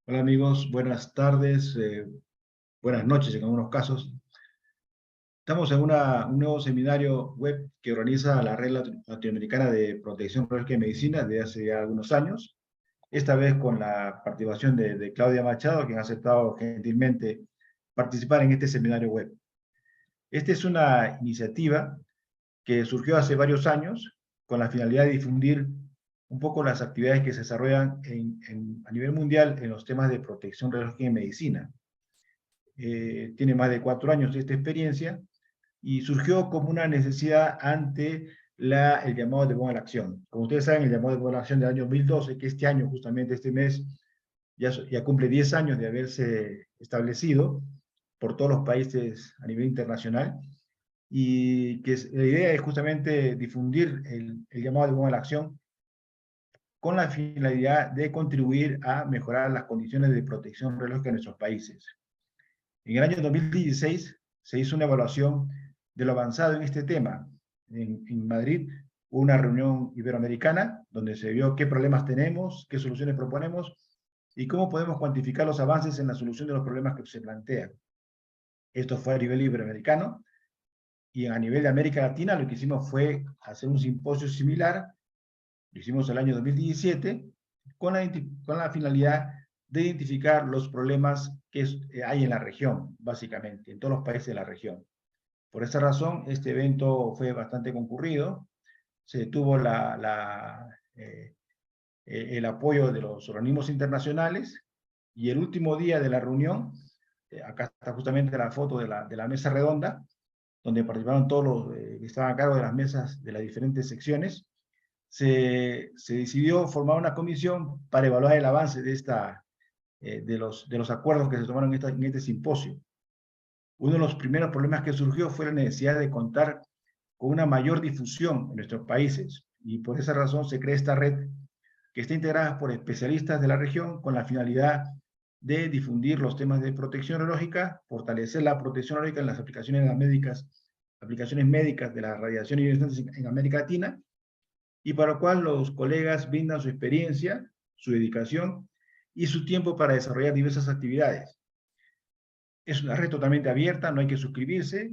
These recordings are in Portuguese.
Hola amigos, buenas tardes, buenas noches en algunos casos. Estamos en un nuevo seminario web que organiza la Red Latinoamericana de Protección Biológica y Medicina desde hace ya algunos años. Esta vez con la participación de Claudia Machado, quien ha aceptado gentilmente participar en este seminario web. Esta es una iniciativa que surgió hace varios años con la finalidad de difundir un poco las actividades que se desarrollan a nivel mundial en los temas de protección biológica y medicina. Tiene más de 4 años de esta experiencia y surgió como una necesidad ante el llamado de buena acción. Como ustedes saben, el llamado de buena acción del año 2012, que este año, justamente este mes, ya cumple 10 años de haberse establecido por todos los países a nivel internacional, y que la idea es justamente difundir el llamado de buena acción con la finalidad de contribuir a mejorar las condiciones de protección biológica en nuestros países. En el año 2016 se hizo una evaluación de lo avanzado en este tema. En Madrid hubo una reunión iberoamericana donde se vio qué problemas tenemos, qué soluciones proponemos y cómo podemos cuantificar los avances en la solución de los problemas que se plantean. Esto fue a nivel iberoamericano, y a nivel de América Latina lo que hicimos fue hacer un simposio similar. Lo hicimos el año 2017 con la finalidad de identificar los problemas que hay en la región, básicamente, en todos los países de la región. Por esa razón, este evento fue bastante concurrido. Se tuvo el apoyo de los organismos internacionales, y el último día de la reunión, acá está justamente la foto de la mesa redonda, donde participaron todos los que estaban a cargo de las mesas de las diferentes secciones. Se decidió formar una comisión para evaluar el avance de los acuerdos que se tomaron en este simposio. Uno de los primeros problemas que surgió fue la necesidad de contar con una mayor difusión en nuestros países, y por esa razón se crea esta red que está integrada por especialistas de la región con la finalidad de difundir los temas de protección biológica, fortalecer la protección biológica en las aplicaciones médicas de la radiación ionizante en América Latina, y para lo cual los colegas brindan su experiencia, su dedicación y su tiempo para desarrollar diversas actividades. Es una red totalmente abierta, no hay que suscribirse.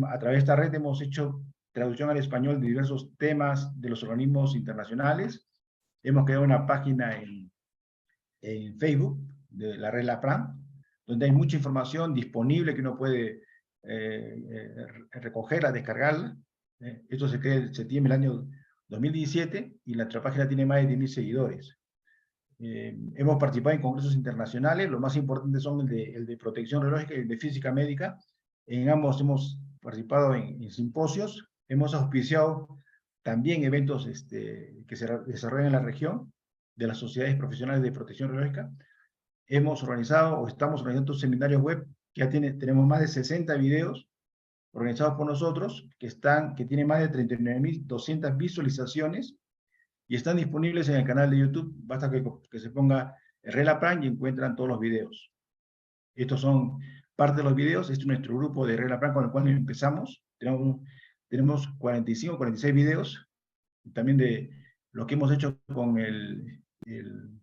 A través de esta red hemos hecho traducción al español de diversos temas de los organismos internacionales. Hemos creado una página en Facebook de la red LAPRAM, donde hay mucha información disponible que uno puede recogerla, descargarla. Esto se crea en septiembre del año 2017 y nuestra página tiene más de 10.000 seguidores. Hemos participado en congresos internacionales, los más importantes son el de protección biológica y el de física médica. En ambos hemos participado en simposios, hemos auspiciado también eventos que se desarrollan en la región de las sociedades profesionales de protección biológica. Hemos organizado o estamos organizando seminarios web que ya tenemos más de 60 videos organizados por nosotros, que tienen más de 39.200 visualizaciones y están disponibles en el canal de YouTube. Basta que se ponga RelaPlan y encuentran todos los videos. Estos son parte de los videos. Este es nuestro grupo de RelaPlan con el cual empezamos. Tenemos 45, 46 videos, también de lo que hemos hecho con el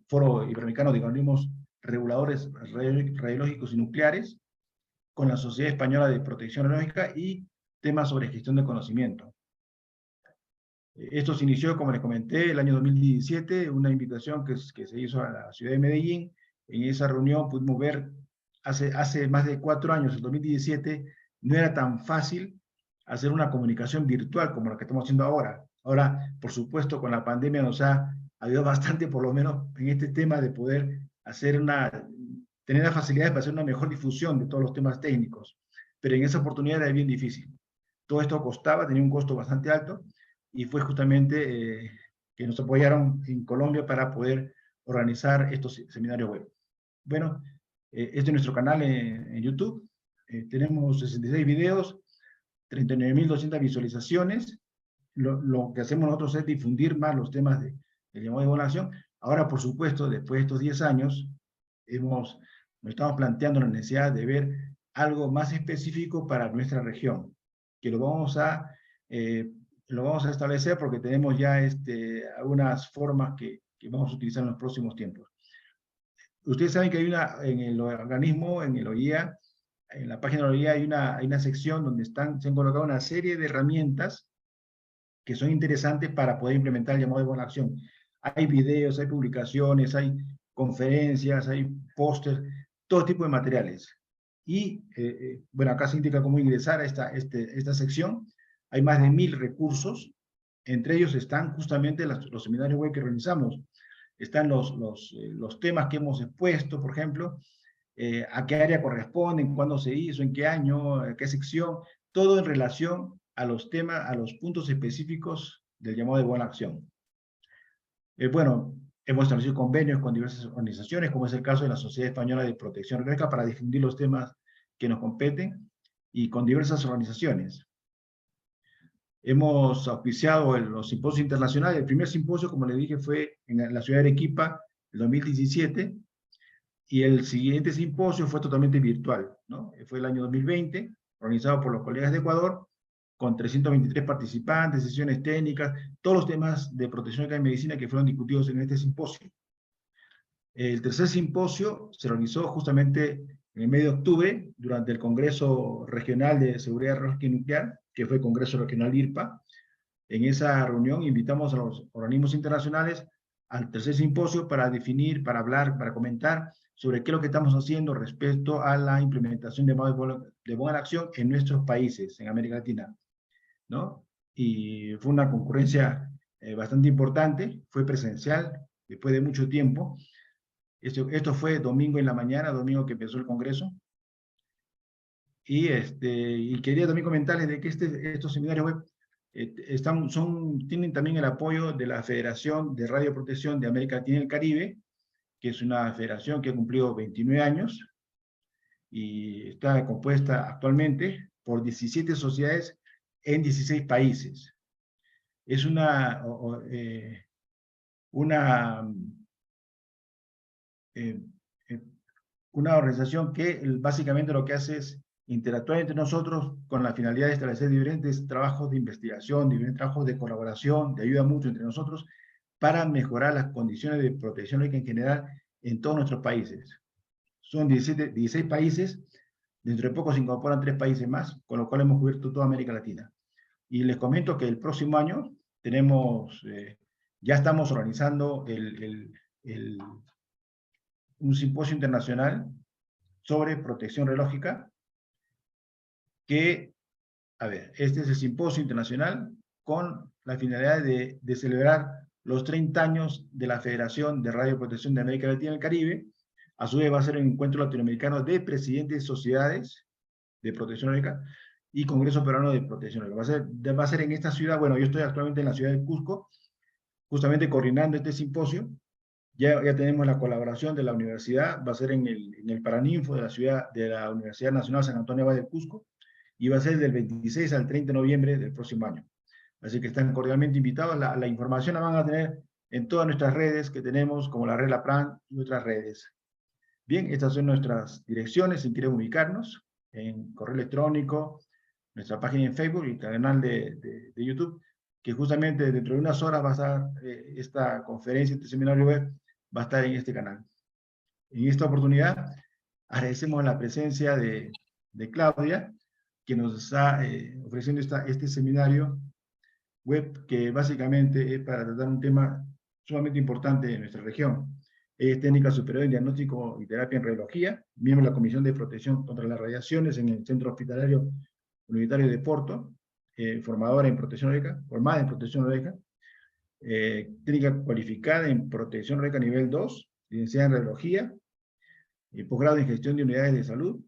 Foro Iberoamericano de Organismos Reguladores Radiológicos y Nucleares, con la Sociedad Española de Protección Biológica y temas sobre gestión de conocimiento. Esto se inició, como les comenté, el año 2017, una invitación que se hizo a la ciudad de Medellín. En esa reunión pudimos ver, hace más de 4 años, en 2017, no era tan fácil hacer una comunicación virtual como la que estamos haciendo ahora. Ahora, por supuesto, con la pandemia nos ha ayudado bastante, por lo menos en este tema, de poder tener las facilidades para hacer una mejor difusión de todos los temas técnicos. Pero en esa oportunidad era bien difícil. Todo esto costaba, tenía un costo bastante alto, y fue justamente que nos apoyaron en Colombia para poder organizar estos seminarios web. Bueno, este es nuestro canal en YouTube. Tenemos 66 videos, 39.200 visualizaciones. Lo que hacemos nosotros es difundir más los temas del llamado de evaluación. Ahora, por supuesto, después de estos 10 años, nos estamos planteando la necesidad de ver algo más específico para nuestra región, que lo vamos a establecer porque tenemos ya algunas formas que vamos a utilizar en los próximos tiempos. ustedes saben que hay en el organismo, en el OIA, en la página de la OIA hay una sección donde se han colocado una serie de herramientas que son interesantes para poder implementar el llamado de buena acción. Hay videos, hay publicaciones, hay conferencias, hay pósters, todo tipo de materiales. Y, bueno, acá se indica cómo ingresar a esta sección. Hay más de 1000 recursos. Entre ellos están justamente los seminarios web que realizamos. Están los temas que hemos expuesto, por ejemplo, a qué área corresponden, cuándo se hizo, en qué año, qué sección, todo en relación a los temas, a los puntos específicos del llamado de buena acción. Bueno, hemos establecido convenios con diversas organizaciones, como es el caso de la Sociedad Española de Protección Radiológica, para difundir los temas que nos competen, y con diversas organizaciones. Hemos auspiciado los simposios internacionales. El primer simposio, como le dije, fue en la ciudad de Arequipa, en 2017, y el siguiente simposio fue totalmente virtual, ¿no? Fue el año 2020, organizado por los colegas de Ecuador, con 323 participantes, sesiones técnicas, todos los temas de protección y medicina que fueron discutidos en este simposio. El tercer simposio se realizó justamente en el mes de octubre, durante el Congreso Regional de Seguridad Radiológica y Nuclear, que fue el Congreso Regional IRPA. En esa reunión invitamos a los organismos internacionales al tercer simposio para definir, para hablar, para comentar sobre qué es lo que estamos haciendo respecto a la implementación de modelos de buena acción en nuestros países, en América Latina, ¿no? Y fue una concurrencia bastante importante, fue presencial, después de mucho tiempo. Esto fue domingo en la mañana, domingo que empezó el Congreso. Y quería también comentarles de que estos seminarios web tienen también el apoyo de la Federación de Radioprotección de América Latina y el Caribe, que es una federación que ha cumplido 29 años y está compuesta actualmente por 17 sociedades en 16 países. Es eh, una organización que básicamente lo que hace es interactuar entre nosotros con la finalidad de establecer diferentes trabajos de investigación, diferentes trabajos de colaboración, de ayuda mutua entre nosotros, para mejorar las condiciones de protección médica en general en todos nuestros países. Son 16 países, dentro de poco se incorporan 3 países más, con lo cual hemos cubierto toda América Latina. Y les comento que el próximo año ya estamos organizando un simposio internacional sobre protección radiológica, este es el simposio internacional con la finalidad de celebrar los 30 años de la Federación de Radioprotección de América Latina y el Caribe. A su vez va a ser un encuentro latinoamericano de presidentes de sociedades de protección radiológica y Congreso Peruano de Protección Radiológica. Va a ser en esta ciudad. Bueno, yo estoy actualmente en la ciudad de Cusco, justamente coordinando este simposio. Ya tenemos la colaboración de la universidad, va a ser en el Paraninfo de la Universidad Nacional San Antonio Abad del Cusco, y va a ser del 26 al 30 de noviembre del próximo año. Así que están cordialmente invitados. La información la van a tener en todas nuestras redes que tenemos, como la red LAPRAN y otras redes. Bien, estas son nuestras direcciones, si quieren ubicarnos, en correo electrónico, nuestra página en Facebook y canal de YouTube, que justamente dentro de unas horas va a estar esta conferencia, este seminario web, va a estar en este canal. En esta oportunidad, agradecemos la presencia de Claudia, que nos está ofreciendo este seminario web, que básicamente es para tratar un tema sumamente importante en nuestra región. Es técnica superior en diagnóstico y terapia en radiología, miembro de la Comisión de Protección contra las Radiaciones en el Centro Hospitalario Universitario de Porto, formada en protección radiológica, técnica cualificada en protección radiológica nivel 2, licenciada en radiología, posgrado en gestión de unidades de salud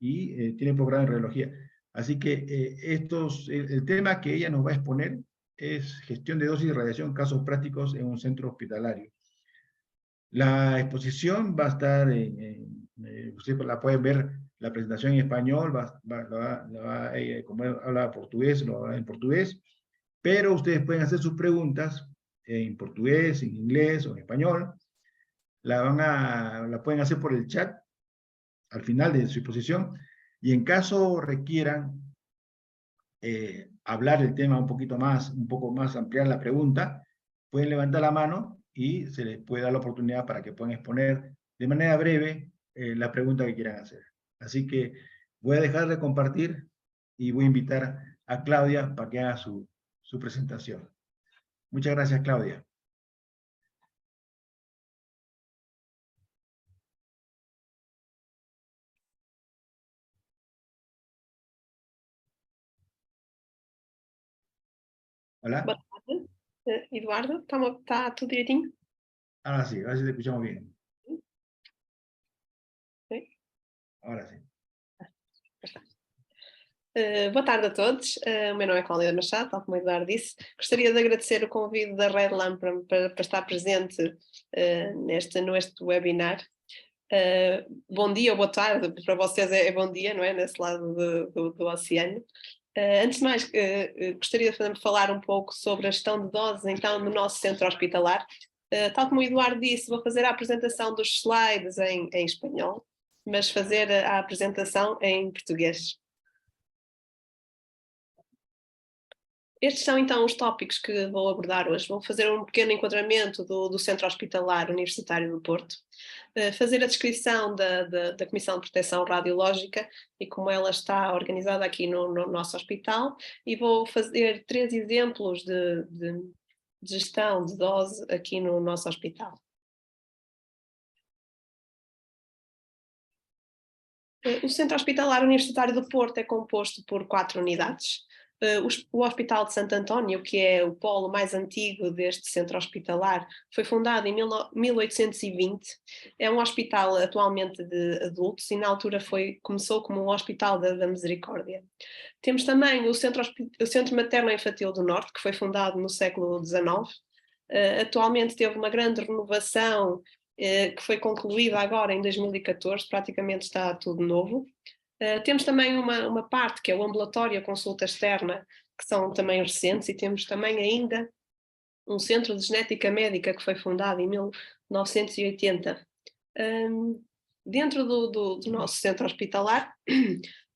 y tiene posgrado en radiología. Así que el tema que ella nos va a exponer es gestión de dosis de radiación, casos prácticos en un centro hospitalario. La exposición va a estar, ustedes la pueden ver, la presentación en español, como habla portugués, lo habla en portugués, pero ustedes pueden hacer sus preguntas en portugués, en inglés o en español. La pueden hacer por el chat al final de su exposición, y en caso requieran hablar el tema un poco más, ampliar la pregunta, pueden levantar la mano y se les puede dar la oportunidad para que puedan exponer de manera breve la pregunta que quieran hacer. Así que voy a dejar de compartir y voy a invitar a Claudia para que haga su presentación. Muchas gracias, Claudia. Hola. Boa tarde. Eduardo, está tudo direitinho? Ahora sí, ahora sí te escuchamos bien. Sim. Ahora sí. Boa tarde a todos. O meu nome é Cláudia Machado, tal como o Eduardo disse. Gostaria de agradecer o convite da Redlam para estar presente neste webinar. Bom dia ou boa tarde, para vocês é bom dia, não é? Nesse lado do oceano. Antes de mais, gostaria de falar um pouco sobre a gestão de doses, então, no nosso centro hospitalar. Tal como o Eduardo disse, vou fazer a apresentação dos slides em espanhol, mas fazer a apresentação em português. Estes são então os tópicos que vou abordar hoje. Vou fazer um pequeno enquadramento do Centro Hospitalar Universitário do Porto, fazer a descrição da Comissão de Proteção Radiológica e como ela está organizada aqui no nosso hospital, e vou fazer 3 exemplos de gestão de dose aqui no nosso hospital. O Centro Hospitalar Universitário do Porto é composto por 4 unidades. O Hospital de Santo António, que é o polo mais antigo deste centro hospitalar, foi fundado em 1820. É um hospital atualmente de adultos e na altura começou como um hospital da Misericórdia. Temos também o Centro Materno Infantil do Norte, que foi fundado no século XIX. Atualmente teve uma grande renovação, que foi concluída agora em 2014, praticamente está tudo novo. Temos também uma parte que é o ambulatório e a consulta externa, que são também recentes, e temos também ainda um centro de genética médica que foi fundado em 1980. Dentro do nosso centro hospitalar,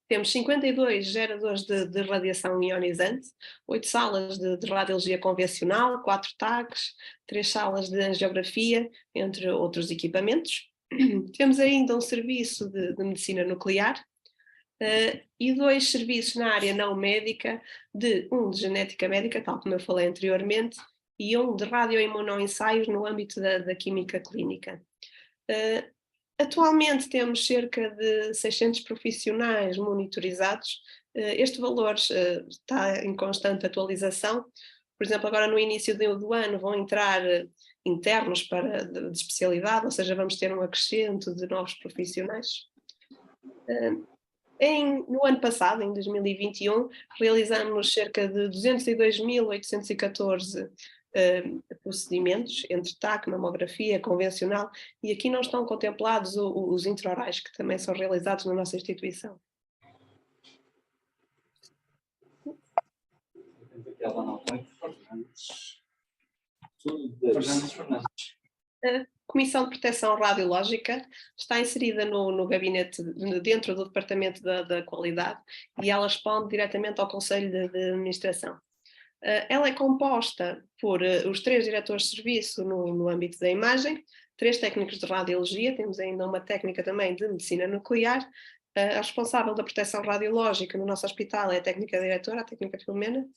temos 52 geradores de radiação ionizante, 8 salas de radiologia convencional, 4 TAGs, 3 salas de angiografia, entre outros equipamentos. Temos ainda um serviço de medicina nuclear, e 2 serviços na área não médica, um de genética médica, tal como eu falei anteriormente, e um de radioimunoensaios no âmbito da química clínica. Atualmente temos cerca de 600 profissionais monitorizados. Este valor está em constante atualização. Por exemplo, agora no início do ano vão entrar internos de especialidade, ou seja, vamos ter um acrescento de novos profissionais. No ano passado, em 2021, realizamos cerca de 202.814 procedimentos entre TAC, mamografia, convencional, e aqui não estão contemplados os intraorais, que também são realizados na nossa instituição. A Comissão de Proteção Radiológica está inserida no gabinete, dentro do Departamento da Qualidade, e ela responde diretamente ao Conselho de Administração. Ela é composta por os 3 diretores de serviço no âmbito da imagem, 3 técnicos de radiologia, temos ainda uma técnica também de medicina nuclear. A responsável da proteção radiológica no nosso hospital é a técnica diretora, a técnica Filomena.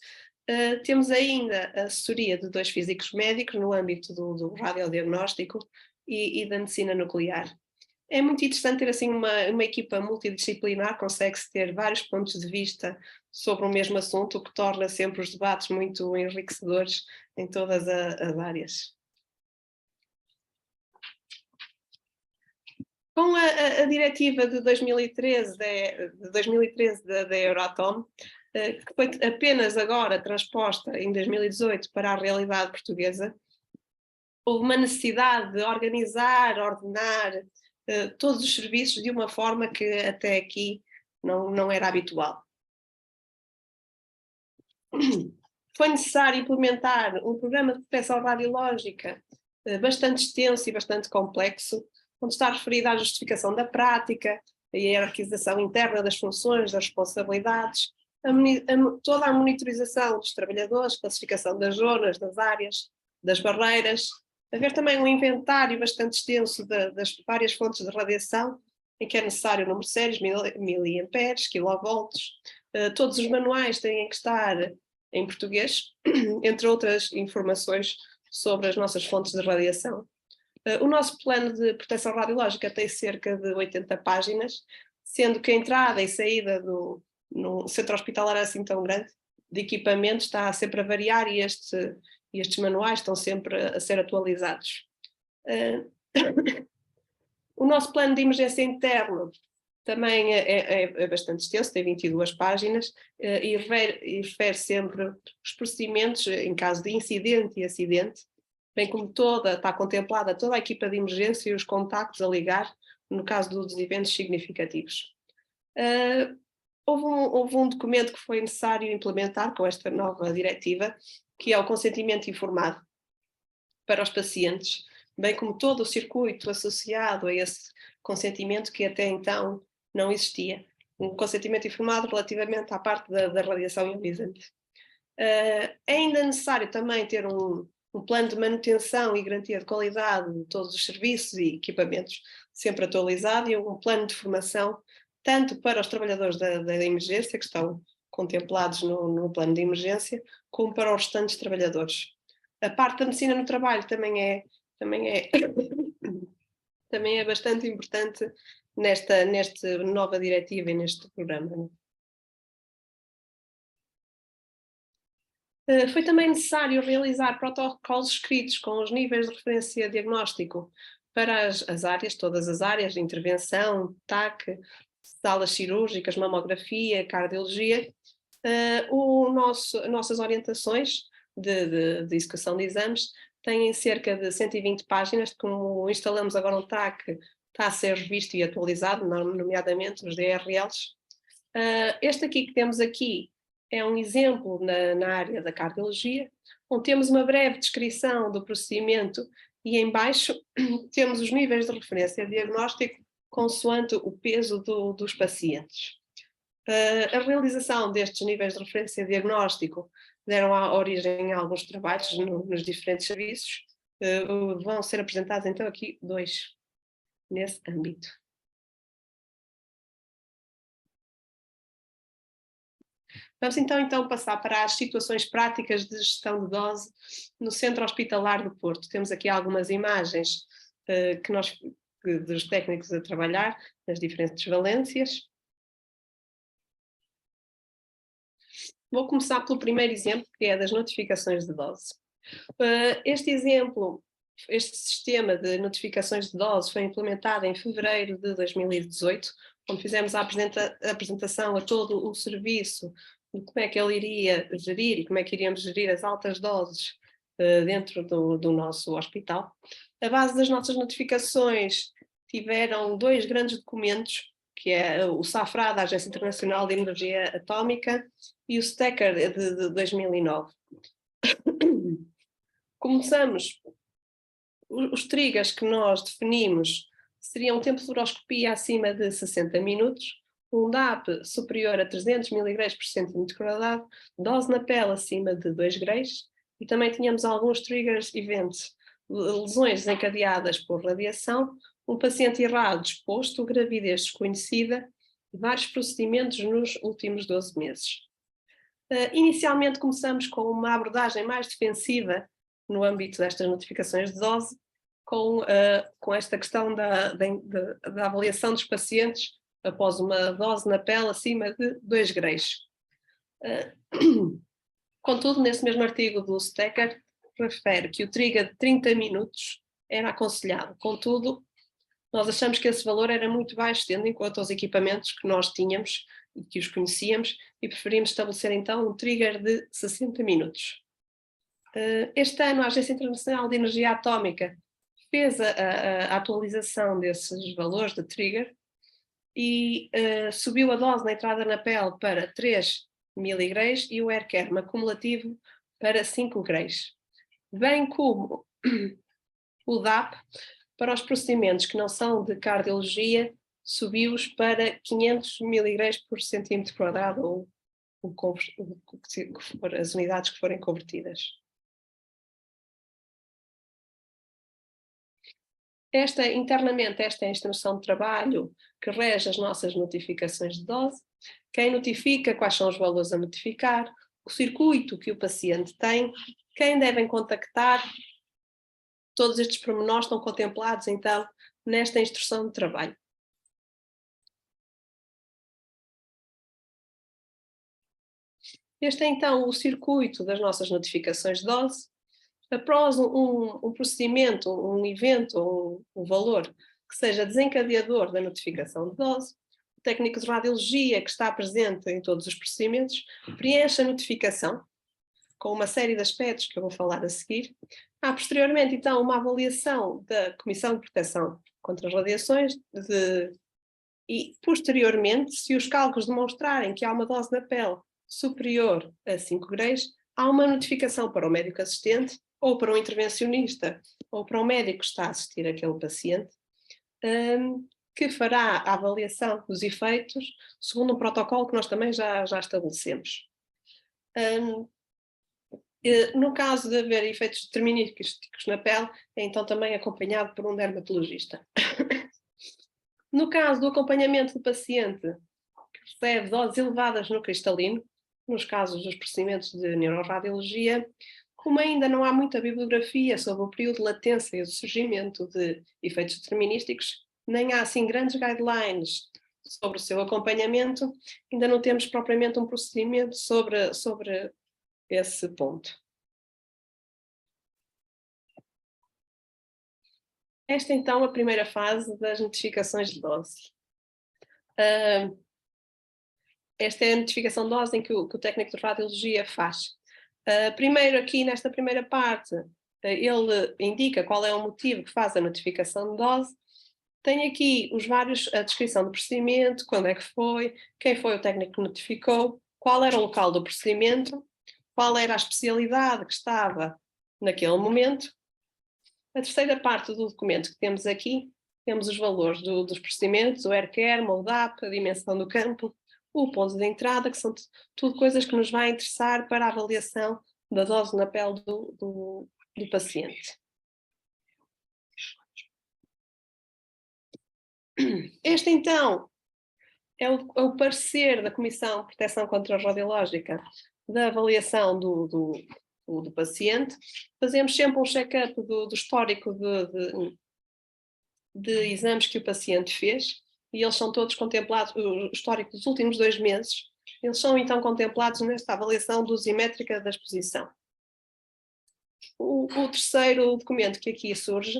Temos ainda a assessoria de 2 físicos médicos no âmbito do radiodiagnóstico e da medicina nuclear. É muito interessante ter assim uma equipa multidisciplinar, consegue-se ter vários pontos de vista sobre o mesmo assunto, o que torna sempre os debates muito enriquecedores em todas as áreas. Com a diretiva de 2013 da Euratom, que foi apenas agora transposta em 2018 para a realidade portuguesa, houve uma necessidade de organizar, ordenar todos os serviços de uma forma que até aqui não era habitual. Foi necessário implementar um programa de proteção radiológica bastante extenso e bastante complexo, onde está referida à justificação da prática, a hierarquização interna das funções, das responsabilidades, toda a monitorização dos trabalhadores, classificação das zonas, das áreas, das barreiras, Haver também um inventário bastante extenso das várias fontes de radiação, em que é necessário número de séries, miliamperes, kilovolts. Todos os manuais têm que estar em português, entre outras informações sobre as nossas fontes de radiação. O nosso plano de proteção radiológica tem cerca de 80 páginas, sendo que a entrada e saída no centro hospitalar assim tão grande, de equipamento, está sempre a variar e estes manuais estão sempre a ser atualizados. O nosso plano de emergência interno também é bastante extenso, tem 22 páginas e refere sempre os procedimentos em caso de incidente e acidente, bem como está contemplada toda a equipa de emergência e os contactos a ligar no caso dos eventos significativos. Houve um documento que foi necessário implementar com esta nova diretiva, que é o consentimento informado para os pacientes, bem como todo o circuito associado a esse consentimento que até então não existia. Um consentimento informado relativamente à parte da radiação ionizante. É ainda necessário também ter um plano de manutenção e garantia de qualidade de todos os serviços e equipamentos sempre atualizado e um plano de formação tanto para os trabalhadores da emergência, que estão contemplados no plano de emergência, como para os restantes trabalhadores. A parte da medicina no trabalho também é bastante importante nesta nova diretiva e neste programa. Foi também necessário realizar protocolos escritos com os níveis de referência diagnóstico para as áreas, todas as áreas de intervenção, TAC, salas cirúrgicas, mamografia, cardiologia. Nossas orientações de execução de exames têm cerca de 120 páginas, como instalamos agora um TAC, está a ser revisto e atualizado, nomeadamente os DRLs. Este aqui que temos aqui é um exemplo na área da cardiologia, onde temos uma breve descrição do procedimento e em baixo temos os níveis de referência diagnóstico consoante o peso dos pacientes. A realização destes níveis de referência diagnóstico deram origem a alguns trabalhos nos diferentes serviços. Vão ser apresentados então aqui dois nesse âmbito. Vamos então passar para as situações práticas de gestão de dose no Centro Hospitalar do Porto. Temos aqui algumas imagens dos técnicos a trabalhar nas diferentes valências. Vou começar pelo primeiro exemplo, que é das notificações de dose. Este sistema de notificações de dose foi implementado em fevereiro de 2018, onde fizemos a apresentação a todo o serviço de como é que ele iria gerir e como é que iríamos gerir as altas doses dentro do nosso hospital. A base das nossas notificações tiveram dois grandes documentos, que é o SAFRA, da Agência Internacional de Energia Atómica, e o STECR, de 2009. Começamos, os triggers que nós definimos seriam um tempo de fluoroscopia acima de 60 minutos, um DAP superior a 300 mg por centímetro quadrado, dose na pele acima de 2 graus, e também tínhamos alguns triggers events, lesões desencadeadas por radiação, um paciente errado exposto, gravidez desconhecida e vários procedimentos nos últimos 12 meses. Inicialmente começamos com uma abordagem mais defensiva no âmbito destas notificações de dose, com esta questão da avaliação dos pacientes após uma dose na pele acima de 2 graus. Contudo, nesse mesmo artigo do STECR, refere que o trigger de 30 minutos era aconselhado. Contudo, nós achamos que esse valor era muito baixo, tendo em conta os equipamentos que nós tínhamos e que os conhecíamos, e preferimos estabelecer então um trigger de 60 minutos. Este ano a Agência Internacional de Energia Atómica fez a atualização desses valores de trigger e subiu a dose na entrada na pele para 3 mg e o aircare acumulativo para 5 graus. Bem como o DAP, para os procedimentos que não são de cardiologia, subiu-os para 500 mg por centímetro quadrado, ou as unidades que forem convertidas. Internamente, esta é a instrução de trabalho que rege as nossas notificações de dose, quem notifica, quais são os valores a notificar, o circuito que o paciente tem, quem devem contactar, todos estes pormenores estão contemplados, então, nesta instrução de trabalho. Este é, então, o circuito das nossas notificações de dose. Após um procedimento, um evento, um valor que seja desencadeador da notificação de dose, o técnico de radiologia que está presente em todos os procedimentos preenche a notificação com uma série de aspectos que eu vou falar a seguir. Há posteriormente, então, uma avaliação da Comissão de Proteção contra as Radiações e, posteriormente, se os cálculos demonstrarem que há uma dose na pele superior a 5 graus, há uma notificação para o médico assistente ou para o intervencionista, ou para o médico que está a assistir aquele paciente, que fará a avaliação dos efeitos, segundo um protocolo que nós também já estabelecemos. No caso de haver efeitos determinísticos na pele, é então também acompanhado por um dermatologista. No caso do acompanhamento do paciente que recebe doses elevadas no cristalino, nos casos dos procedimentos de neuroradiologia, como ainda não há muita bibliografia sobre o período de latência e o surgimento de efeitos determinísticos, nem há assim grandes guidelines sobre o seu acompanhamento, ainda não temos propriamente um procedimento sobre esse ponto. Esta então é a primeira fase das notificações de dose. Esta é a notificação de dose em que o técnico de radiologia faz. Primeiro, aqui nesta primeira parte, ele indica qual é o motivo que faz a notificação de dose. Tem aqui a descrição do procedimento, quando é que foi, quem foi o técnico que notificou, qual era o local do procedimento, qual era a especialidade que estava naquele momento. A terceira parte do documento que temos aqui, temos os valores dos procedimentos, o ERCER, o DAP, a dimensão do campo, o ponto de entrada, que são tudo coisas que nos vai interessar para a avaliação da dose na pele do paciente. Este, então, é o parecer da Comissão de Proteção contra a Radiológica da avaliação do paciente. Fazemos sempre um check-up do histórico de exames que o paciente fez, e eles são todos contemplados, o histórico dos últimos 2 meses, eles são então contemplados nesta avaliação dosimétrica da exposição. O terceiro documento que aqui surge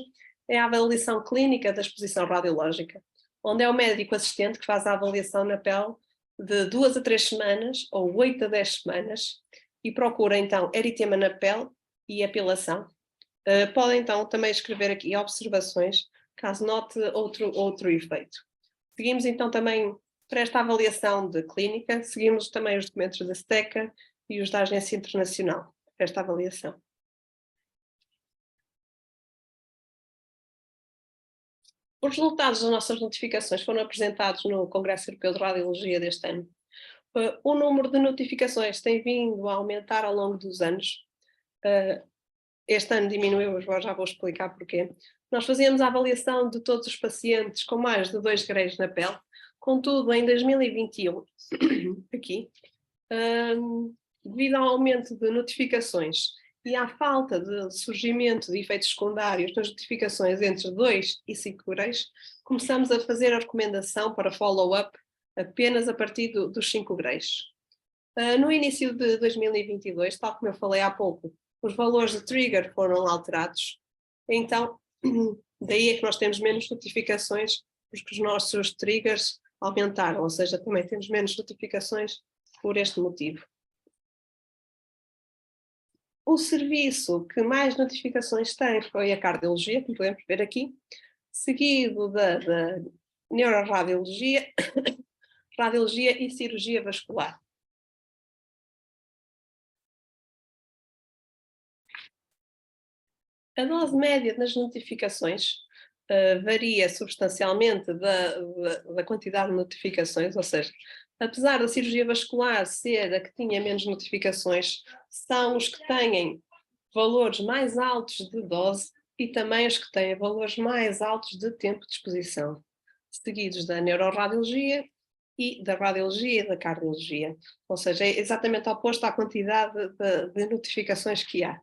é a avaliação clínica da exposição radiológica, onde é o médico assistente que faz a avaliação na pele de 2 a 3 semanas, ou 8 a 10 semanas, e procura então eritema na pele e apilação. Pode então também escrever aqui observações, caso note outro efeito. Seguimos então também, para esta avaliação de clínica, seguimos também os documentos da STECA e os da Agência Internacional, para esta avaliação. Os resultados das nossas notificações foram apresentados no Congresso Europeu de Radiologia deste ano. O número de notificações tem vindo a aumentar ao longo dos anos. Este ano diminuiu, já vou explicar porquê. Nós fazíamos a avaliação de todos os pacientes com mais de 2 graus na pele, contudo, em 2021, aqui, devido ao aumento de notificações e à falta de surgimento de efeitos secundários nas notificações entre 2 e 5 graus, começamos a fazer a recomendação para follow-up apenas a partir dos 5 graus. No início de 2022, tal como eu falei há pouco, os valores de trigger foram alterados, então daí é que nós temos menos notificações, porque os nossos triggers aumentaram, ou seja, também temos menos notificações por este motivo. O serviço que mais notificações tem foi a cardiologia, como podemos ver aqui, seguido da neuroradiologia, radiologia e cirurgia vascular. A dose média das notificações varia substancialmente da quantidade de notificações, ou seja, apesar da cirurgia vascular ser a que tinha menos notificações, são os que têm valores mais altos de dose e também os que têm valores mais altos de tempo de exposição, seguidos da neuroradiologia e da radiologia e da cardiologia. Ou seja, é exatamente oposto à quantidade de notificações que há.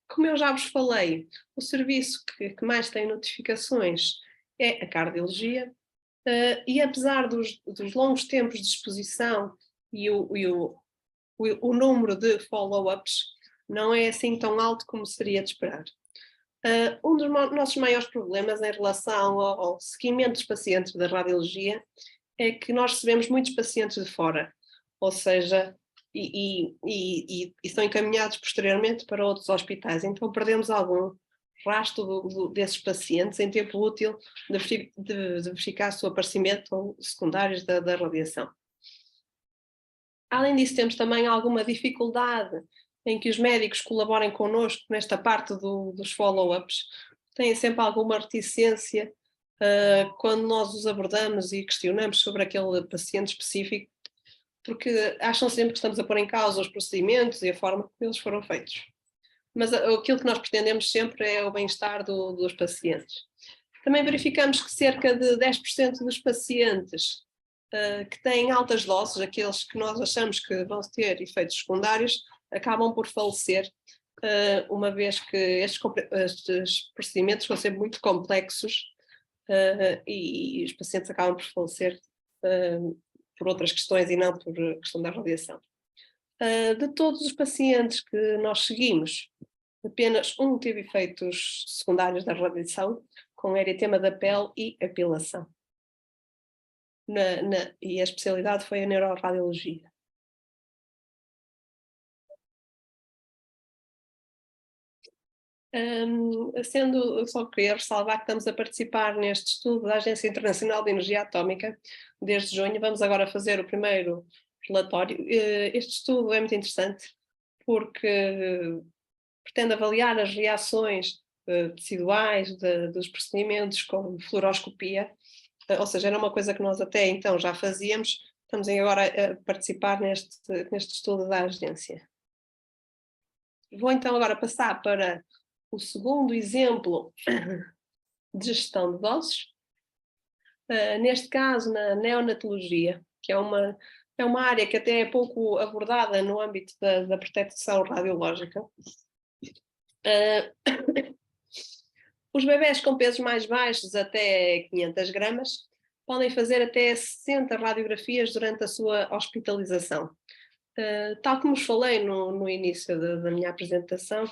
Como eu já vos falei, o serviço que mais tem notificações é a cardiologia, e apesar dos longos tempos de exposição e o número de follow-ups não é assim tão alto como seria de esperar. Um dos nossos maiores problemas em relação ao seguimento dos pacientes da radiologia é que nós recebemos muitos pacientes de fora, ou seja, e são encaminhados posteriormente para outros hospitais, então perdemos algum rastro desses pacientes em tempo útil de verificar se o aparecimento ou secundários da radiação. Além disso, temos também alguma dificuldade em que os médicos colaborem connosco nesta parte dos follow-ups. Têm sempre alguma reticência quando nós os abordamos e questionamos sobre aquele paciente específico, porque acham sempre que estamos a pôr em causa os procedimentos e a forma como eles foram feitos. Mas aquilo que nós pretendemos sempre é o bem-estar dos pacientes. Também verificamos que cerca de 10% dos pacientes que têm altas doses, aqueles que nós achamos que vão ter efeitos secundários, acabam por falecer, uma vez que estes procedimentos vão ser muito complexos e os pacientes acabam por falecer por outras questões e não por questão da radiação. De todos os pacientes que nós seguimos, apenas um teve efeitos secundários da radiação, com eritema da pele e apilação. E a especialidade foi a neuroradiologia. Só queria ressalvar que estamos a participar neste estudo da Agência Internacional de Energia Atómica desde junho. Vamos agora fazer o primeiro relatório. Este estudo é muito interessante porque pretende avaliar as reações teciduais dos procedimentos com fluoroscopia, ou seja, era uma coisa que nós até então já fazíamos, estamos agora a participar neste estudo da agência. Vou então agora passar para o segundo exemplo de gestão de doses, neste caso na neonatologia, que é uma área que até é pouco abordada no âmbito da proteção radiológica. Os bebés com pesos mais baixos, até 500 gramas, podem fazer até 60 radiografias durante a sua hospitalização. Tal como vos falei no início da minha apresentação,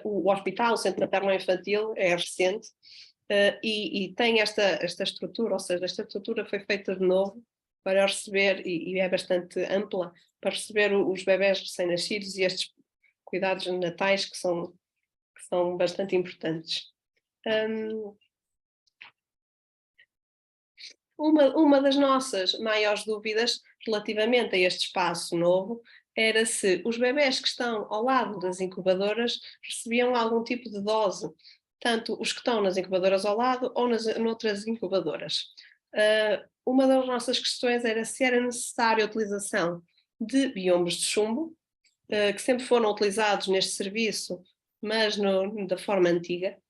o hospital, o Centro Materno-Infantil, é recente e tem esta estrutura, ou seja, esta estrutura foi feita de novo para receber, e é bastante ampla, para receber os bebés recém-nascidos e estes cuidados natais que são bastante importantes. Uma das nossas maiores dúvidas relativamente a este espaço novo era se os bebés que estão ao lado das incubadoras recebiam algum tipo de dose, tanto os que estão nas incubadoras ao lado ou noutras incubadoras. Uma das nossas questões era se era necessária a utilização de biombos de chumbo, que sempre foram utilizados neste serviço, mas da forma antiga.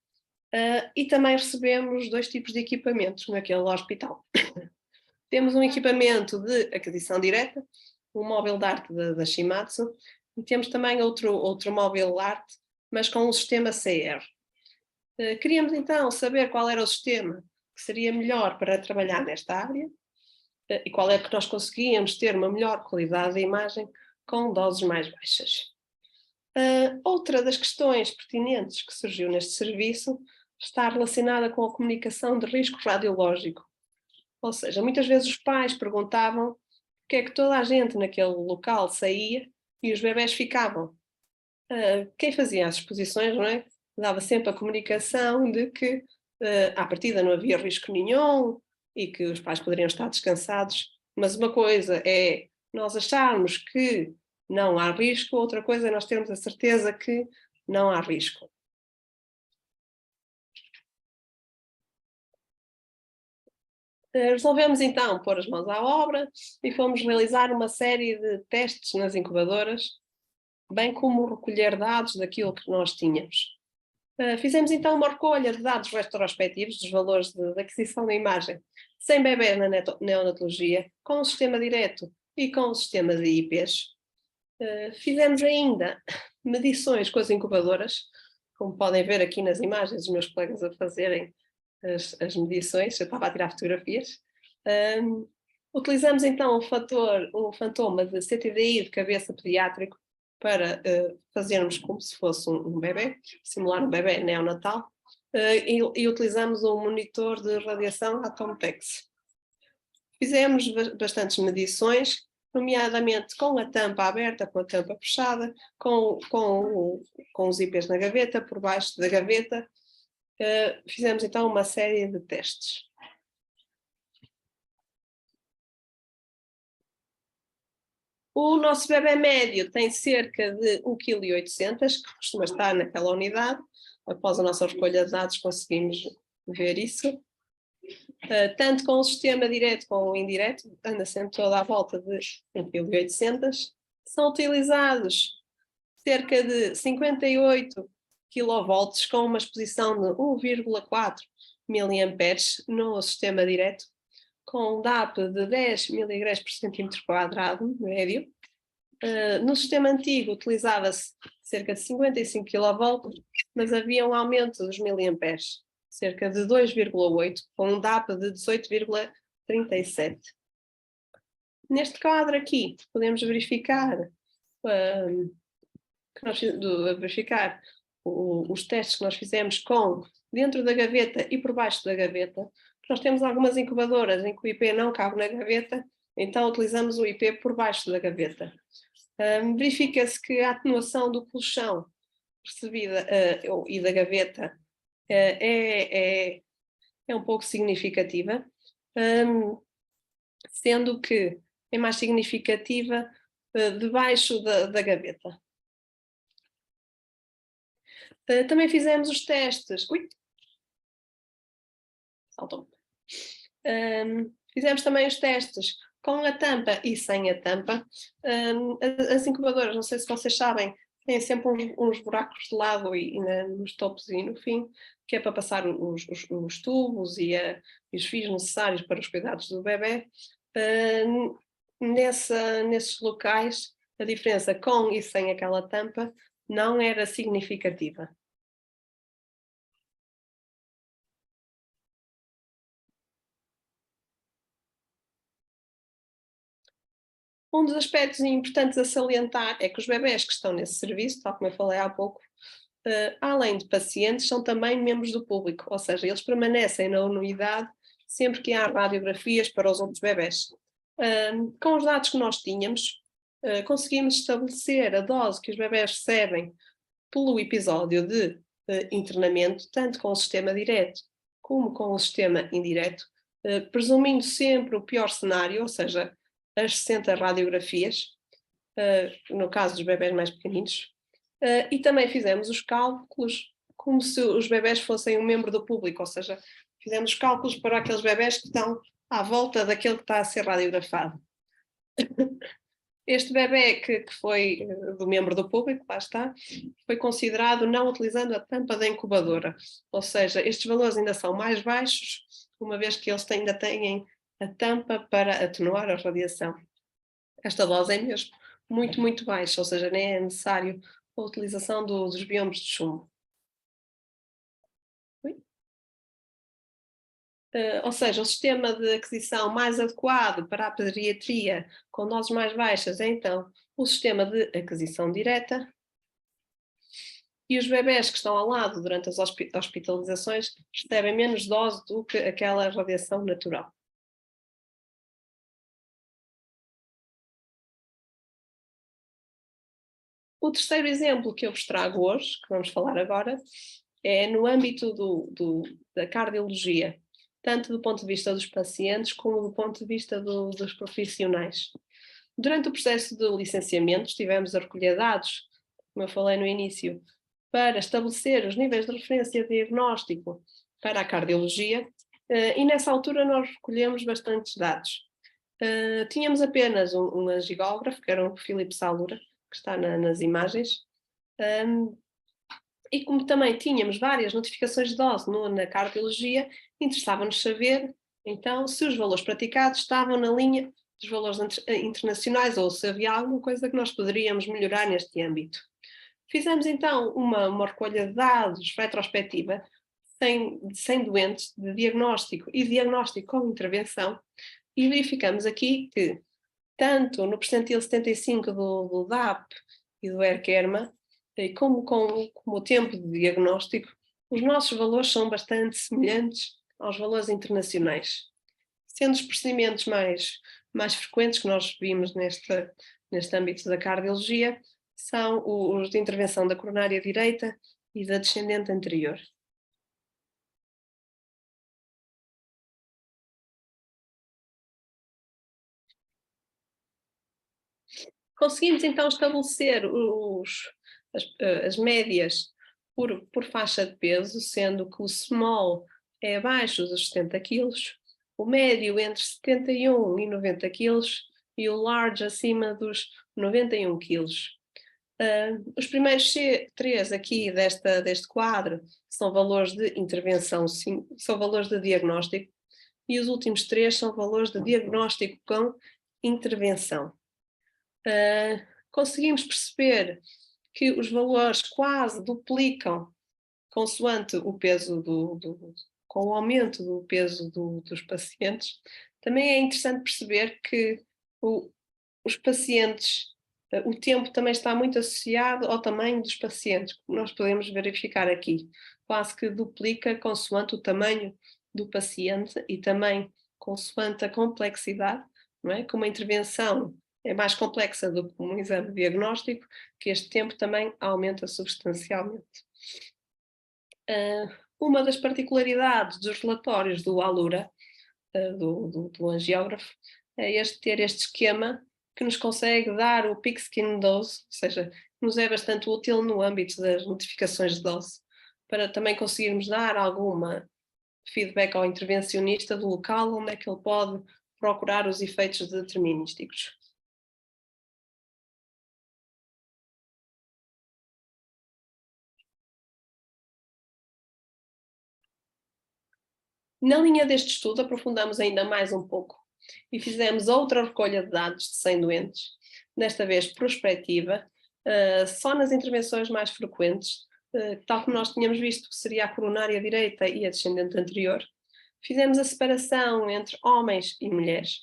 E também recebemos 2 tipos de equipamentos naquele hospital. Temos um equipamento de aquisição direta, um móvel DART da Shimadzu, e temos também outro móvel DART, mas com um sistema CR. Queríamos então saber qual era o sistema que seria melhor para trabalhar nesta área e qual é que nós conseguíamos ter uma melhor qualidade de imagem com doses mais baixas. Outra das questões pertinentes que surgiu neste serviço está relacionada com a comunicação de risco radiológico. Ou seja, muitas vezes os pais perguntavam porque é que toda a gente naquele local saía e os bebés ficavam. Quem fazia as exposições, não é? Dava sempre a comunicação de que à partida não havia risco nenhum e que os pais poderiam estar descansados, mas uma coisa é nós acharmos que não há risco, outra coisa é nós termos a certeza que não há risco. Resolvemos então pôr as mãos à obra e fomos realizar uma série de testes nas incubadoras bem como recolher dados daquilo que nós tínhamos. Fizemos então uma recolha de dados retrospectivos dos valores de aquisição da imagem sem bebés na neonatologia, com o sistema direto e com o sistema de IPs. Fizemos ainda medições com as incubadoras, como podem ver aqui nas imagens, os meus colegas a fazerem as medições, eu estava a tirar fotografias. Utilizamos então um fantoma de CTDI de cabeça pediátrico para fazermos como se fosse um bebê, simular um bebê neonatal, e utilizamos um monitor de radiação Atomtex. Fizemos bastantes medições, nomeadamente com a tampa aberta, com a tampa fechada, com os IPs na gaveta, por baixo da gaveta. Fizemos então uma série de testes. O nosso bebê médio tem cerca de 1,8 kg, que costuma estar naquela unidade. Após a nossa recolha de dados conseguimos ver isso. Tanto com o sistema direto como o indireto, anda sempre toda à volta de 1,8 kg. São utilizados cerca de 58 kV com uma exposição de 1,4 mA no sistema direto, com um DAP de 10 mg por centímetro quadrado, médio. No sistema antigo utilizava-se cerca de 55 kV, mas havia um aumento dos miliamperes, cerca de 2,8, com um DAP de 18,37. Neste quadro aqui, podemos verificar, os testes que nós fizemos dentro da gaveta e por baixo da gaveta. Nós temos algumas incubadoras em que o IP não cabe na gaveta, então utilizamos o IP por baixo da gaveta. Verifica-se que a atenuação do colchão percebida e da gaveta é um pouco significativa, sendo que é mais significativa debaixo da gaveta. Também fizemos os testes. Saltou-me. Fizemos também os testes com a tampa e sem a tampa. As incubadoras, não sei se vocês sabem, têm sempre uns buracos de lado e nos topos e no fim, que é para passar os tubos e os fios necessários para os cuidados do bebê. Nesses locais, a diferença com e sem aquela tampa não era significativa. Um dos aspectos importantes a salientar é que os bebés que estão nesse serviço, tal como eu falei há pouco, além de pacientes, são também membros do público, ou seja, eles permanecem na unidade sempre que há radiografias para os outros bebés. Com os dados que nós tínhamos, conseguimos estabelecer a dose que os bebés recebem pelo episódio de internamento, tanto com o sistema direto como com o sistema indireto, presumindo sempre o pior cenário, ou seja, as 60 radiografias, no caso dos bebés mais pequeninos, e também fizemos os cálculos como se os bebés fossem um membro do público, ou seja, fizemos cálculos para aqueles bebés que estão à volta daquele que está a ser radiografado. Este bebê que foi do membro do público, lá está, foi considerado não utilizando a tampa da incubadora, ou seja, estes valores ainda são mais baixos, uma vez que eles ainda têm a tampa para atenuar a radiação. Esta dose é mesmo muito, muito baixa, ou seja, nem é necessário a utilização dos biombos de chumbo. Ou seja, o sistema de aquisição mais adequado para a pediatria com doses mais baixas é então o sistema de aquisição direta. E os bebés que estão ao lado durante as hospitalizações recebem menos dose do que aquela radiação natural. O terceiro exemplo que eu vos trago hoje, que vamos falar agora, é no âmbito da cardiologia, tanto do ponto de vista dos pacientes como do ponto de vista dos profissionais. Durante o processo de licenciamento estivemos a recolher dados, como eu falei no início, para estabelecer os níveis de referência diagnóstico para a cardiologia, e nessa altura nós recolhemos bastantes dados. Tínhamos apenas um angigógrafo, que era um Philips Salura, que que está nas imagens. E como também tínhamos várias notificações de dose na cardiologia, interessava-nos saber, então, se os valores praticados estavam na linha dos valores internacionais ou se havia alguma coisa que nós poderíamos melhorar neste âmbito. Fizemos, então, uma recolha de dados retrospectiva de 100 doentes de diagnóstico e diagnóstico com intervenção e verificamos aqui que, tanto no percentil 75 do DAP e do ERK-ERMA, como o tempo de diagnóstico, os nossos valores são bastante semelhantes aos valores internacionais. Sendo os procedimentos mais frequentes que nós vimos neste âmbito da cardiologia, são os de intervenção da coronária direita e da descendente anterior. Conseguimos então estabelecer as médias por faixa de peso, sendo que o small é abaixo dos 70 kg, o médio entre 71 e 90 kg e o large acima dos 91 kg. Os primeiros três aqui deste quadro são valores de intervenção, são valores de diagnóstico, e os últimos três são valores de diagnóstico com intervenção. Conseguimos perceber que os valores quase duplicam consoante o peso com o aumento do peso dos pacientes. Também é interessante perceber que os pacientes, o tempo também está muito associado ao tamanho dos pacientes, como nós podemos verificar aqui. Quase que duplica consoante o tamanho do paciente e também consoante a complexidade, não é? Com uma intervenção é mais complexa do que um exame diagnóstico, que este tempo também aumenta substancialmente. Uma das particularidades dos relatórios do Alura, do angiógrafo, é ter este esquema que nos consegue dar o peak skin dose, ou seja, nos é bastante útil no âmbito das notificações de dose, para também conseguirmos dar alguma feedback ao intervencionista do local onde é que ele pode procurar os efeitos determinísticos. Na linha deste estudo, aprofundamos ainda mais um pouco e fizemos outra recolha de dados de 100 doentes, desta vez prospectiva, só nas intervenções mais frequentes, tal como nós tínhamos visto que seria a coronária direita e a descendente anterior. Fizemos a separação entre homens e mulheres.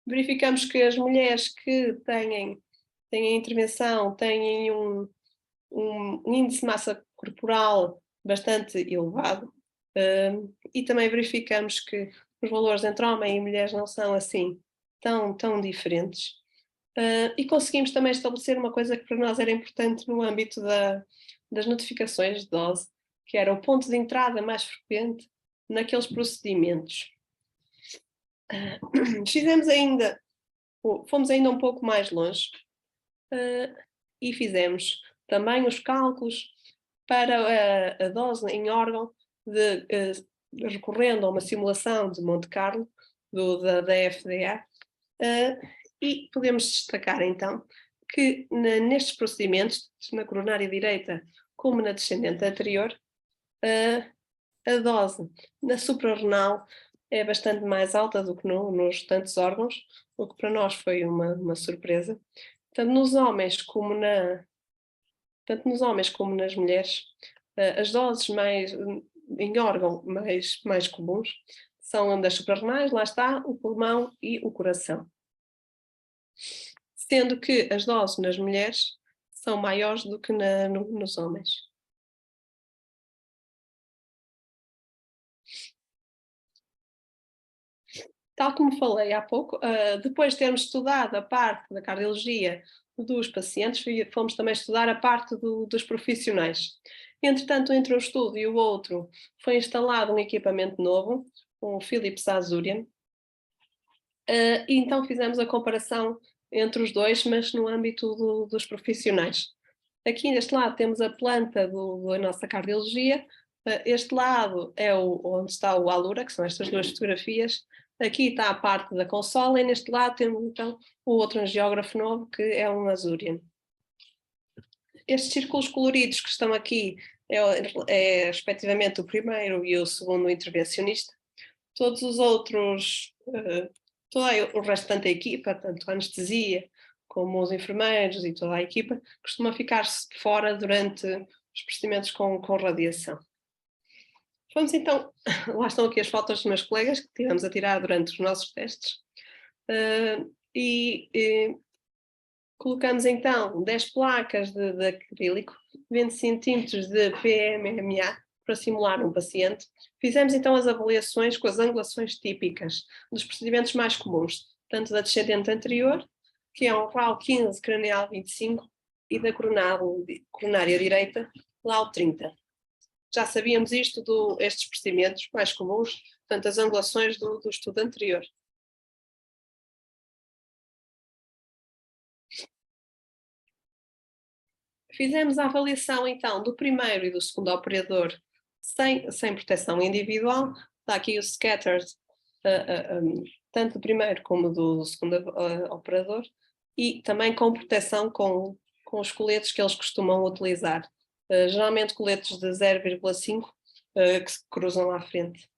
Verificamos que as mulheres que têm intervenção têm um índice de massa corporal bastante elevado, e também verificamos que os valores entre homem e mulheres não são assim tão diferentes. E conseguimos também estabelecer uma coisa que para nós era importante no âmbito das notificações de dose, que era o ponto de entrada mais frequente naqueles procedimentos. Fomos ainda um pouco mais longe e fizemos também os cálculos para a dose em órgão recorrendo a uma simulação de Monte Carlo da FDA, e podemos destacar então que nestes procedimentos, na coronária direita como na descendente anterior, a dose na suprarrenal é bastante mais alta do que nos restantes órgãos, o que para nós foi uma surpresa. Tanto nos homens como nas mulheres, as doses em órgão mais comuns são das suprarrenais, lá está, o pulmão e o coração. Sendo que as doses nas mulheres são maiores do que nos homens. Tal como falei há pouco, depois de termos estudado a parte da cardiologia dos pacientes, fomos também estudar a parte dos profissionais. Entretanto, entre um estudo e o outro, foi instalado um equipamento novo, um Philips Azurion, e então fizemos a comparação entre os dois, mas no âmbito dos profissionais. Aqui neste lado temos a planta da nossa cardiologia, este lado é onde está o Alura, que são estas duas fotografias. Aqui está a parte da consola e neste lado temos então o outro angiógrafo novo, que é um Azurion. Estes círculos coloridos que estão aqui respectivamente o primeiro e o segundo intervencionista. Todos os outros, todo o restante da equipa, tanto a anestesia como os enfermeiros e toda a equipa, costuma ficar-se fora durante os procedimentos com radiação. Vamos então, lá estão aqui as fotos dos meus colegas que tivemos a tirar durante os nossos testes. Colocamos então 10 placas de acrílico, 20 centímetros de PMMA para simular um paciente. Fizemos então as avaliações com as angulações típicas dos procedimentos mais comuns, tanto da descendente anterior, que é um RAL 15, cranial 25, e da coronária direita, LAU 30. Já sabíamos estes procedimentos mais comuns, portanto as angulações do estudo anterior. Fizemos a avaliação, então, do primeiro e do segundo operador sem proteção individual. Está aqui o scattered, tanto do primeiro como do segundo operador, e também com proteção com os coletes que eles costumam utilizar. Geralmente coletes de 0,5 que se cruzam lá à frente.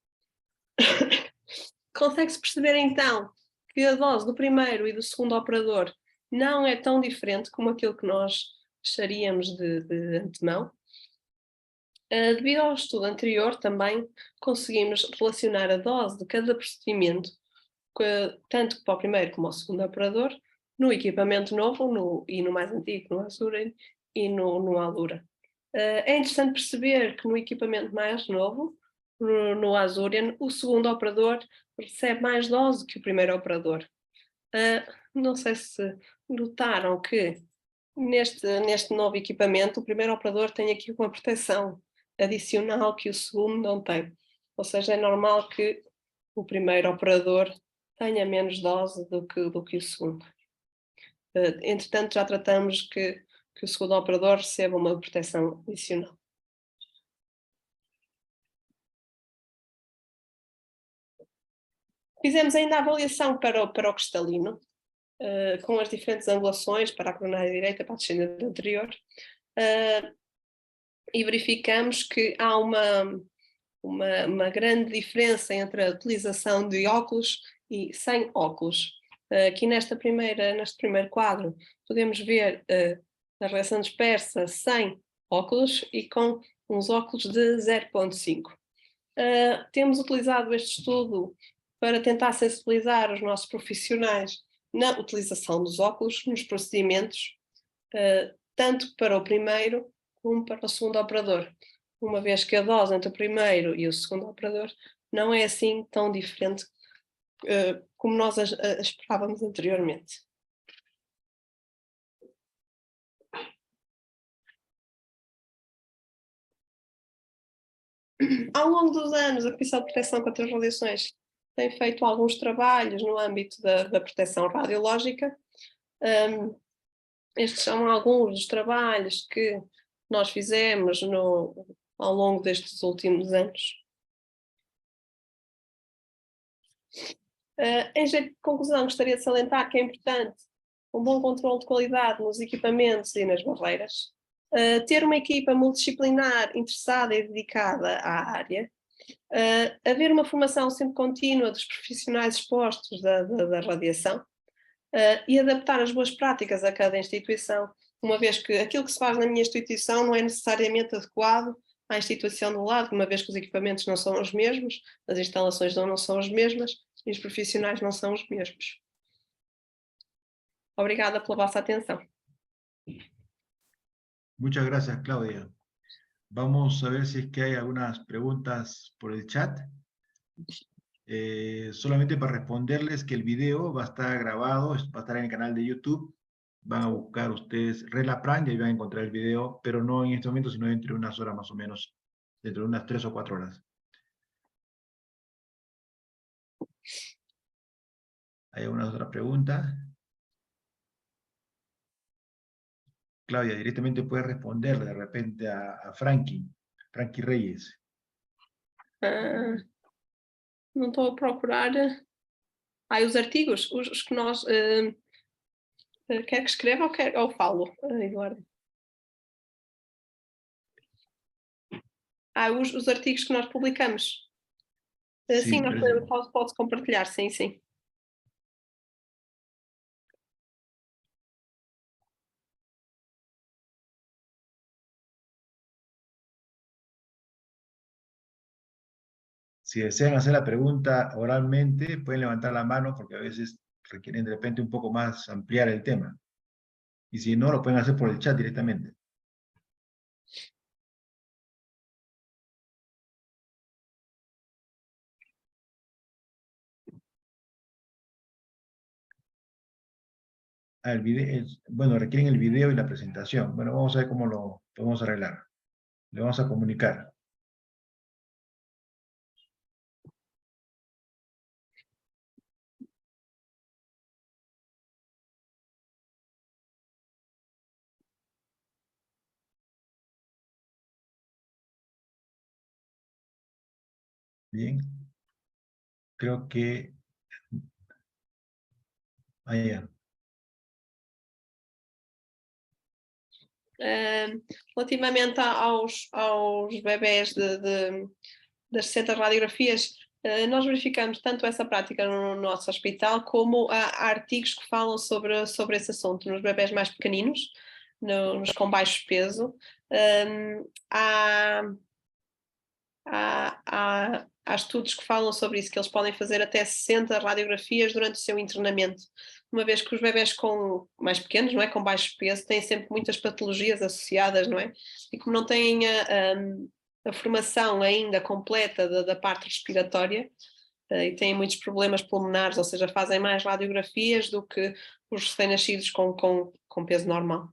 Consegue-se perceber, então, que a dose do primeiro e do segundo operador não é tão diferente como aquilo que nós acharíamos de antemão. Devido ao estudo anterior, também conseguimos relacionar a dose de cada procedimento, tanto para o primeiro como ao segundo operador, no equipamento novo e no mais antigo, no Azurion e no Alura. É interessante perceber que no equipamento mais novo, no Azurion, o segundo operador recebe mais dose que o primeiro operador. Não sei se notaram que neste novo equipamento, o primeiro operador tem aqui uma proteção adicional que o segundo não tem. Ou seja, é normal que o primeiro operador tenha menos dose do que o segundo. Entretanto, já tratamos que o segundo operador receba uma proteção adicional. Fizemos ainda a avaliação para o cristalino, com as diferentes angulações para a coronária direita, para a descendente anterior, e verificamos que há uma grande diferença entre a utilização de óculos e sem óculos. Aqui neste primeiro quadro podemos ver a reação dispersa sem óculos e com uns óculos de 0,5. Temos utilizado este estudo para tentar sensibilizar os nossos profissionais na utilização dos óculos nos procedimentos, tanto para o primeiro como para o segundo operador, uma vez que a dose entre o primeiro e o segundo operador não é assim tão diferente como nós esperávamos anteriormente. Ao longo dos anos, a Comissão de Proteção contra as Radiações tem feito alguns trabalhos no âmbito da proteção radiológica. Estes são alguns dos trabalhos que nós fizemos ao longo destes últimos anos. Em jeito de conclusão, gostaria de salientar que é importante um bom controle de qualidade nos equipamentos e nas barreiras, ter uma equipa multidisciplinar interessada e dedicada à área, haver uma formação sempre contínua dos profissionais expostos da radiação, e adaptar as boas práticas a cada instituição, uma vez que aquilo que se faz na minha instituição não é necessariamente adequado à instituição do lado, uma vez que os equipamentos não são os mesmos, as instalações não são as mesmas e os profissionais não são os mesmos. Obrigada pela vossa atenção. Muchas gracias, Claudia. Vamos a ver si es que hay algunas preguntas por el chat. Solamente para responderles que el video va a estar grabado, va a estar en el canal de YouTube. Van a buscar ustedes Relapran y ahí van a encontrar el video, pero no en este momento, sino dentro de unas horas más o menos, dentro de unas 3 o 4 horas. ¿Hay alguna otra pregunta? Claudia, directamente puedes responder de repente a Frankie Reyes. Não estou a procurar. Os artigos, os que nós... quer que escreva ou falo, Eduardo? Os artigos que nós publicamos. Sí, Sim, nós pero posso compartilhar, sim, sim. si desean hacer la pregunta oralmente, pueden levantar la mano porque a veces requieren de repente un poco más ampliar el tema. Y si no, lo pueden hacer por el chat directamente. Bueno, requieren el video y la presentación. Bueno, vamos a ver cómo lo podemos arreglar. Le vamos a comunicar. Bien. Creo que... Allá. Relativamente aos bebés das 60 radiografias, nós verificamos tanto essa prática no nosso hospital, como há artigos que falam sobre esse assunto, nos bebés mais pequeninos, nos com baixo peso. Há, há estudos que falam sobre isso, que eles podem fazer até 60 radiografias durante o seu internamento, uma vez que os bebés mais pequenos, não é, com baixo peso, têm sempre muitas patologias associadas, não é? E como não têm a formação ainda completa da parte respiratória, e têm muitos problemas pulmonares, ou seja, fazem mais radiografias do que os recém-nascidos com peso normal.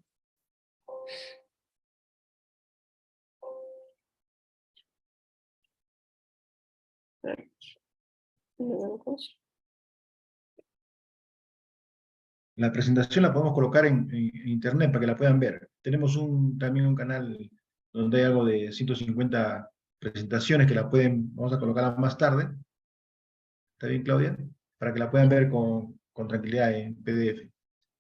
La presentación la podemos colocar en internet para que la puedan ver. Tenemos también un canal donde hay algo de 150 presentaciones que la vamos a colocarla más tarde. ¿Está bien, Claudia? Para que la puedan ver con tranquilidad en PDF.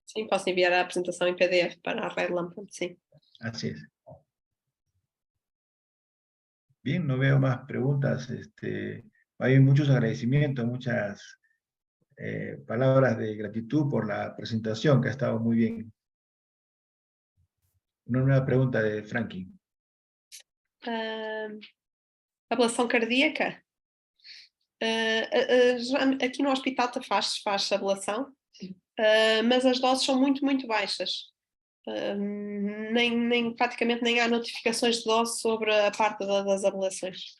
Sim, posso enviar a apresentação em PDF para a Redlamp, sim. Así es. Bien, no veo más preguntas. Hay muchos agradecimientos, muchas palabras de gratitud por la presentación, que ha estado muy bien. Una nueva pregunta de Frankie. Ablação cardíaca? Aqui no hospital faz ablação, mas as doses são muito, muito baixas. Praticamente nem há notificações de dose sobre a parte das ablações.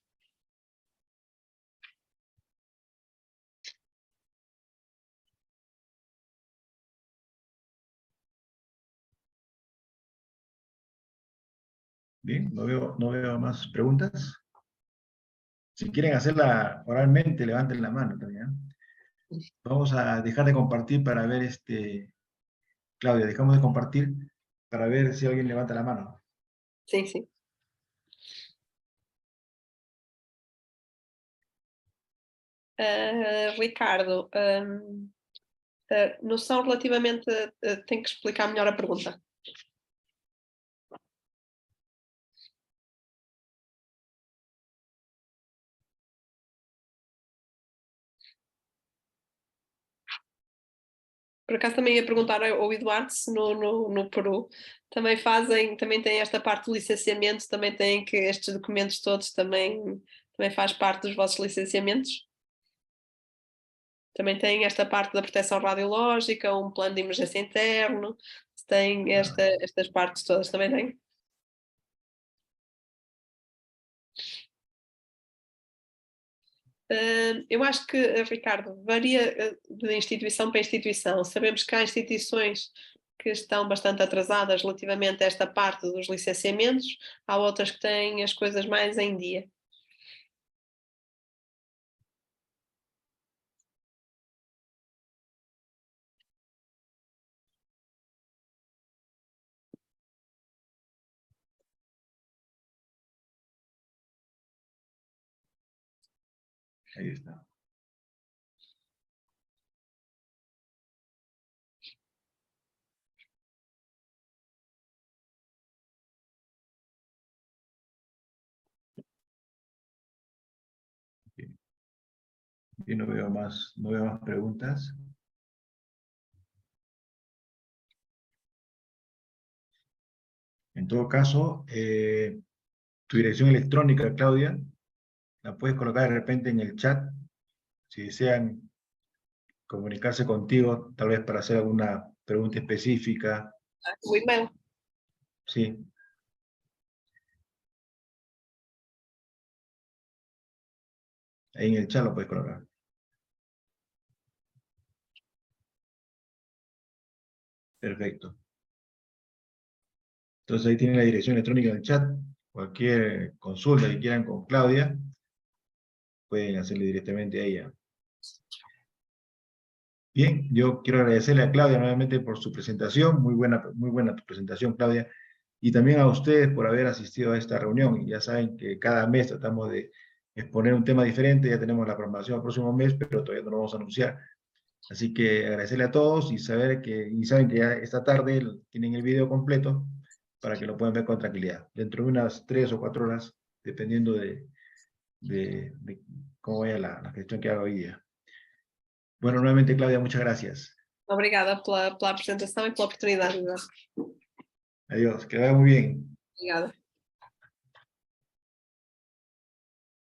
Bien, no veo más preguntas. Si quieren hacerla oralmente, levanten la mano también. Vamos a dejar de compartir para ver Claudia, dejamos de compartir para ver si alguien levanta la mano. Sim, sim. Ricardo, noção relativamente... tenho que explicar melhor a pergunta. Por acaso também ia perguntar ao Eduardo se no Peru também tem esta parte do licenciamento, também tem que estes documentos todos também faz parte dos vossos licenciamentos? Também tem esta parte da proteção radiológica, um plano de emergência interno, se tem estas partes todas, também tem? Eu acho que, Ricardo, varia de instituição para instituição. Sabemos que há instituições que estão bastante atrasadas relativamente a esta parte dos licenciamentos, há outras que têm as coisas mais em dia. Ahí está. Y no veo más preguntas. En todo caso, tu dirección electrónica, Claudia, la puedes colocar de repente en el chat, si desean comunicarse contigo, tal vez para hacer alguna pregunta específica. O e-mail. Sí. Ahí en el chat lo puedes colocar. Perfecto. Entonces ahí tienen la dirección electrónica en el chat. Cualquier consulta que quieran con Claudia, pueden hacerle directamente a ella. Bien, yo quiero agradecerle a Claudia nuevamente por su presentación. Muy buena tu presentación, Claudia. Y también a ustedes por haber asistido a esta reunión. Y ya saben que cada mes tratamos de exponer un tema diferente. Ya tenemos la programación el próximo mes, pero todavía no lo vamos a anunciar. Así que agradecerle a todos y saben que ya esta tarde tienen el video completo para que lo puedan ver con tranquilidad. Dentro de unas 3 o 4 horas, dependiendo de cómo vaya la gestión que haga hoy día. Bueno, nuevamente, Claudia, muchas gracias. Obrigada pela apresentação e pela oportunidade. Adiós, que vaya muy bien. Obrigada.